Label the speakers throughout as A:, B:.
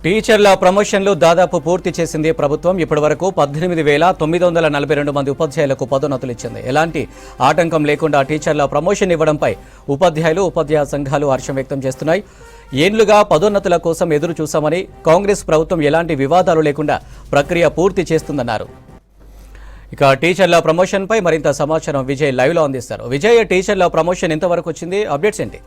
A: టీచర్ల ప్రమోషన్లు దాదాపు పూర్తి చేసింది ప్రభుత్వం. ఇప్పటివరకు 18,942 మంది ఉపాధ్యాయులకు పదోన్నతులు ఇచ్చింది. ఎలాంటి ఆటంకం లేకుండా టీచర్ల ప్రమోషన్ ఇవ్వడంపై ఉపాధ్యాయులు, ఉపాధ్యాయ సంఘాలు హర్షం వ్యక్తం చేస్తున్నాయి. ఏళ్లుగా పదోన్నతుల కోసం ఎదురు చూశామని, కాంగ్రెస్ ప్రభుత్వం ఎలాంటి వివాదాలు లేకుండా ప్రక్రియ పూర్తి చేస్తుందన్నారు. ఇక టీచర్ల ప్రమోషన్పై మరింత సమాచారం విజయ్ లైవ్లో అందిస్తారు. విజయ్, టీచర్ల ప్రమోషన్ ఎంతవరకు వచ్చింది? అప్డేట్స్ ఏంటి?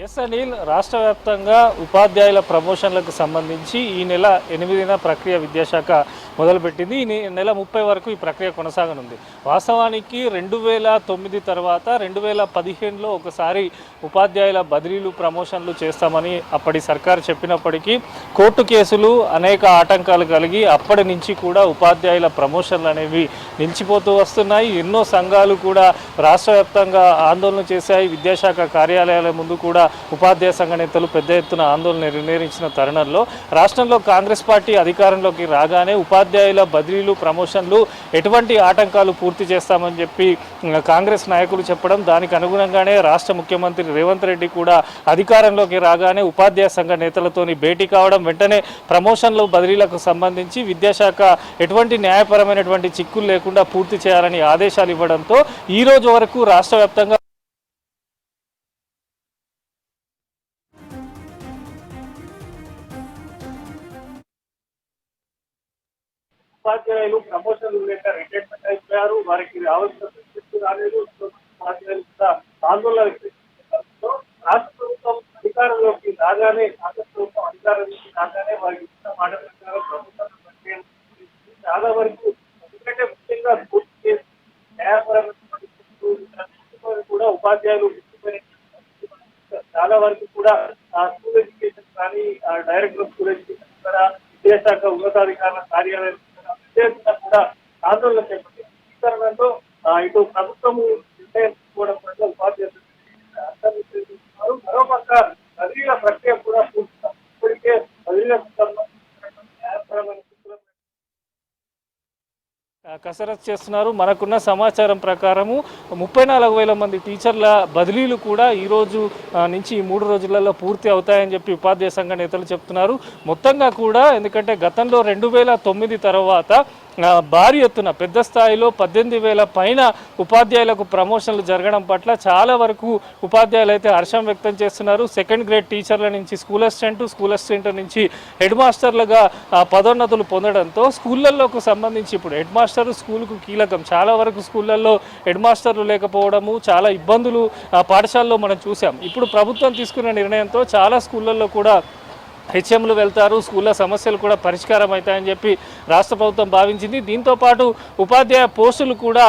B: ఎస్ అనిల్, రాష్ట్ర వ్యాప్తంగా ఉపాధ్యాయుల ప్రమోషన్లకు సంబంధించి ఈ నెల 8న ప్రక్రియ విద్యాశాఖ మొదలుపెట్టింది. ఈ నెల 30 వరకు ఈ ప్రక్రియ కొనసాగనుంది. వాస్తవానికి 2009 తర్వాత 2015లో ఒకసారి ఉపాధ్యాయుల బదిలీలు, ప్రమోషన్లు చేస్తామని అప్పటి సర్కారు చెప్పినప్పటికీ కోర్టు కేసులు, అనేక ఆటంకాలు కలిగి అప్పటి నుంచి కూడా ఉపాధ్యాయుల ప్రమోషన్లు అనేవి నిలిచిపోతూ వస్తున్నాయి. ఎన్నో సంఘాలు కూడా రాష్ట్ర వ్యాప్తంగా ఆందోళన చేశాయి. విద్యాశాఖ కార్యాలయాల ముందు కూడా ఉపాధ్యాయ సంఘ నేతలు పెద్ద ఎత్తున ఆందోళన నిర్వహించిన తరుణంలో రాష్ట్రంలో కాంగ్రెస్ పార్టీ అధికారంలోకి రాగానే ఉపాధ్యాయుల బదిలీలు, ప్రమోషన్లు ఎటువంటి ఆటంకాలు పూర్తి చేస్తామని చెప్పి కాంగ్రెస్ నాయకులు చెప్పడం, దానికి అనుగుణంగానే రాష్ట్ర ముఖ్యమంత్రి రేవంత్ రెడ్డి కూడా అధికారంలోకి రాగానే ఉపాధ్యాయ సంఘ నేతలతోని భేటీ కావడం, వెంటనే ప్రమోషన్లు, బదిలీలకు సంబంధించి విద్యాశాఖ ఎటువంటి న్యాయపరమైనటువంటి చిక్కులు లేకుండా పూర్తి చేయాలని ఆదేశాలు ఇవ్వడంతో ఈ రోజు వరకు రాష్ట్ర వ్యాప్తంగా ఉపాధ్యాయులు ప్రమోషన్లు లేక రిటైర్మెంట్ అయిపోయారు. వారికి రావాల్సిన శిక్షణ రాలేదు. ఉపాధ్యాయులు కూడా ఆందోళన వ్యక్తం. రాష్ట్ర ప్రభుత్వం అధికారంలోకి రాగానే వారికి ఇచ్చిన మాట ప్రకారం ప్రభుత్వం చాలా వరకు, ఎందుకంటే ముఖ్యంగా పూర్తి చేసి న్యాయపరమైన కూడా ఉపాధ్యాయులు చాలా వరకు కూడా స్కూల్ ఎడ్యుకేషన్ కానీ, డైరెక్టర్ స్కూల్ ఎడ్యుకేషన్ కూడా, విద్యాశాఖ ఉన్నతాధికారుల కార్యాలయం కూడా ఆందోళన చేపట్టింది. ఈ కారణంతో ఇటు ప్రభుత్వము నిర్ణయం తీసుకోవడం పట్ల ఉపాధ్యాయులు మరోపక్క బదిలీల ప్రక్రియ కూడా పూర్తిగా ఇప్పటికే బదిలీలకు సంబంధించినటువంటి న్యాయపరమైన కసరత్తు చేస్తున్నారు. మనకున్న సమాచారం ప్రకారము 34,000 మంది టీచర్ల బదిలీలు కూడా ఈ రోజు నుంచి 3 రోజులలో పూర్తి అవుతాయని చెప్పి ఉపాధ్యాయ సంఘ నేతలు చెప్తున్నారు. మొత్తంగా కూడా ఎందుకంటే గతంలో 2009 తర్వాత భారీ ఎత్తున పెద్ద స్థాయిలో 18,000 పైన ఉపాధ్యాయులకు ప్రమోషన్లు జరగడం పట్ల చాలా వరకు ఉపాధ్యాయులు అయితే హర్షం వ్యక్తం చేస్తున్నారు. సెకండ్ గ్రేడ్ టీచర్ల నుంచి స్కూల్ అసిస్టెంట్ నుంచి హెడ్ మాస్టర్లుగా పదోన్నతులు పొందడంతో స్కూళ్ళల్లోకి సంబంధించి ఇప్పుడు హెడ్ మాస్టర్ స్కూల్కు కీలకం. చాలా వరకు స్కూళ్ళల్లో హెడ్ మాస్టర్లు లేకపోవడము, చాలా ఇబ్బందులు పాఠశాలలో మనం చూసాం. ఇప్పుడు ప్రభుత్వం తీసుకున్న నిర్ణయంతో చాలా స్కూళ్ళల్లో కూడా హెచ్ఎంలు వెళ్తారు, స్కూళ్ళ సమస్యలు కూడా పరిష్కారం అవుతాయని చెప్పి రాష్ట్ర ప్రభుత్వం భావించింది. దీంతోపాటు ఉపాధ్యాయ పోస్టులు కూడా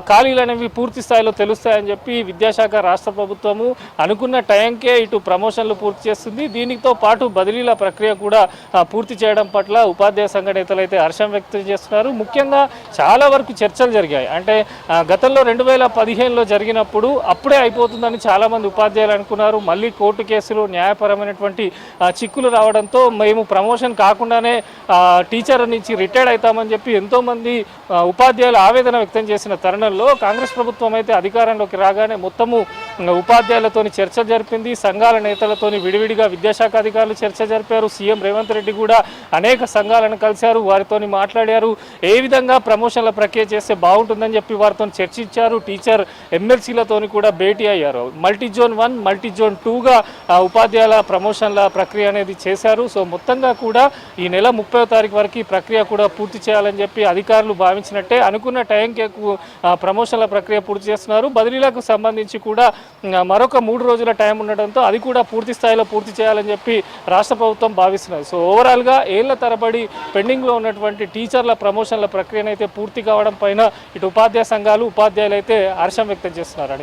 B: ఖాళీలు అనేవి పూర్తి స్థాయిలో తెలుస్తాయని చెప్పి విద్యాశాఖ, రాష్ట్ర ప్రభుత్వము అనుకున్న టైంకే ఇటు ప్రమోషన్లు పూర్తి చేస్తుంది. దీనితో పాటు బదిలీల ప్రక్రియ కూడా పూర్తి చేయడం పట్ల ఉపాధ్యాయ సంఘ నేతలు అయితే హర్షం వ్యక్తం చేస్తున్నారు. ముఖ్యంగా చాలా వరకు చర్చలు జరిగాయి. అంటే గతంలో 2015లో జరిగినప్పుడు అప్పుడే అయిపోతుందని చాలామంది ఉపాధ్యాయులు అనుకున్నారు. మళ్ళీ కోర్టు కేసులు, న్యాయపరమైనటువంటి చిక్కులు రావడంతో మేము ప్రమోషన్ కాకుండానే టీచర్ నుంచి రిటైర్డ్ అవుతామని చెప్పి ఎంతోమంది ఉపాధ్యాయులు ఆవేదన వ్యక్తం చేసిన తరుణంలో కాంగ్రెస్ ప్రభుత్వం అయితే అధికారంలోకి రాగానే మొత్తము ఉపాధ్యాయులతోని చర్చ జరిపింది. సంఘాల నేతలతోని విడివిడిగా విద్యాశాఖ అధికారులు చర్చ జరిపారు. సీఎం రేవంత్ రెడ్డి కూడా అనేక సంఘాలను కలిశారు, వారితోని మాట్లాడారు. ఏ విధంగా ప్రమోషన్ల ప్రక్రియ చేస్తే బాగుంటుందని చెప్పి వారితో చర్చించారు. టీచర్ ఎమ్మెల్సీలతోని కూడా భేటీ అయ్యారు. మల్టీజోన్ 1, మల్టీజోన్ 2గా ఉపాధ్యాయుల ప్రమోషన్ల ప్రక్రియ అనేది చేశారు. సో మొత్తంగా కూడా ఈ నెల 30వ తారీఖు వరకు ఈ ప్రక్రియ కూడా పూర్తి చేయాలని చెప్పి అధికారులు భావించినట్టే అనుకున్న టైంకి ప్రమోషన్ల ప్రక్రియ పూర్తి చేస్తున్నారు. బదిలీలకు సంబంధించి కూడా మరొక 3 రోజుల టైం ఉండడంతో అది కూడా పూర్తి స్థాయిలో పూర్తి చేయాలని చెప్పి రాష్ట్ర ప్రభుత్వం భావిస్తున్నారు. సో ఓవరాల్గా ఏళ్ల తరబడి పెండింగ్లో ఉన్నటువంటి టీచర్ల ప్రమోషన్ల ప్రక్రియనైతే పూర్తి కావడం పైన ఇటు ఉపాధ్యాయ సంఘాలు, ఉపాధ్యాయులు అయితే హర్షం వ్యక్తం చేస్తున్నారు.